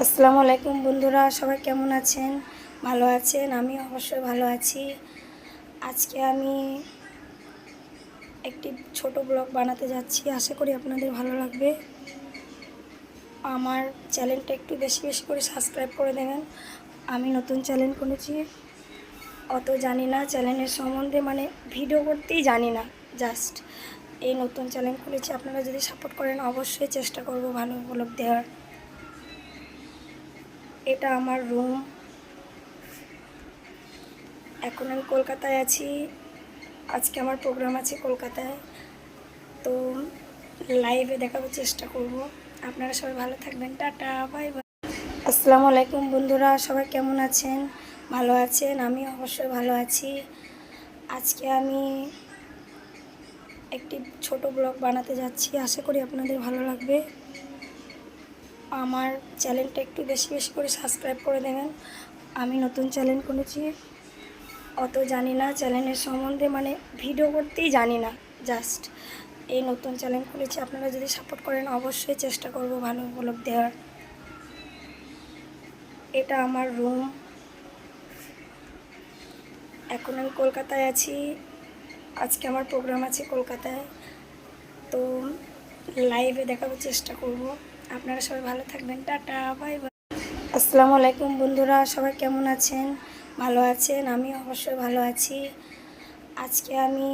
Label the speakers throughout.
Speaker 1: আসসালামু আলাইকুম বন্ধুরা, সবাই কেমন আছেন? ভালো আছেন? আমি অবশ্যই ভালো আছি। আজকে আমি একটি ছোট ব্লগ বানাতে যাচ্ছি, আশা করি আপনাদের ভালো লাগবে। আমার চ্যানেলটা একটু বেশি বেশি করে সাবস্ক্রাইব করে দেবেন। আমি নতুন চ্যানেল খুলেছি, অত জানি না চ্যানেলের সম্বন্ধে, ভিডিও করতেই জানি না, জাস্ট এই নতুন চ্যানেল খুলেছি। আপনারা যদি সাপোর্ট করেন অবশ্যই চেষ্টা করব ভালো ব্লগ দেওয়ার। এটা আমার রুম। এখন আমি কলকাতায় আছি, আজকে আমার প্রোগ্রাম আছে কলকাতায়, তো লাইভে দেখানোর চেষ্টা করব। আপনারা সবাই ভালো থাকবেন, টাটা, বাই বাই। আসসালামু আলাইকুম বন্ধুরা, সবাই কেমন আছেন? ভালো আছেন? আমি অবশ্যই ভালো আছি। আজকে আমি একটি ছোট ব্লগ বানাতে যাচ্ছি, আশা করি আপনাদের ভালো লাগবে। আমার চ্যানেলটা একটু বেশি বেশি করে সাবস্ক্রাইব করে দেবেন। আমি নতুন চ্যানেল খুলেছি, অত জানি না চ্যানেলের সম্বন্ধে, ভিডিও করতেই জানি না, জাস্ট এই নতুন চ্যানেল খুলেছি। আপনারা যদি সাপোর্ট করেন অবশ্যই চেষ্টা করব ভালো ব্লগ দেওয়ার। এটা আমার রুম। এখন আমি কলকাতায় আছি, আজকে আমার প্রোগ্রাম আছে কলকাতায়, তো লাইভে দেখানোর চেষ্টা করব। আপনারা সবাই ভালো থাকবেন, টাটা, বাই বাই। আসসালামু আলাইকুম বন্ধুরা, সবাই কেমন আছেন? ভালো আছেন? আমি অবশ্যই ভালো আছি। আজকে আমি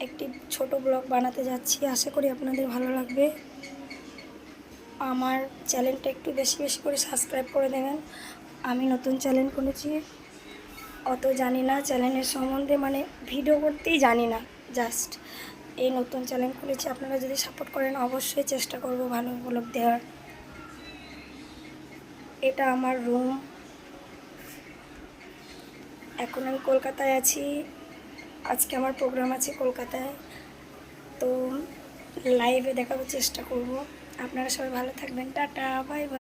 Speaker 1: একটি ছোট ব্লগ বানাতে যাচ্ছি, আশা করি আপনাদের ভালো লাগবে। আমার চ্যানেলটা একটু বেশি বেশি করে সাবস্ক্রাইব করে দেবেন। আমি নতুন চ্যানেল খুলেছি, অত জানি না চ্যানেলের সম্বন্ধে, ভিডিও করতেই জানি না, জাস্ট এই নতুন চ্যানেল খুলেছি। আপনারা যদি সাপোর্ট করেন অবশ্যই চেষ্টা করব ভালো ব্লগ দেওয়ার। এটা আমার রুম। এখন আমি কলকাতায় আছি, আজকে আমার প্রোগ্রাম আছে কলকাতায়, তো লাইভে দেখানোর চেষ্টা করব। আপনারা সবাই ভালো থাকবেন, টাটা, বাই বাই।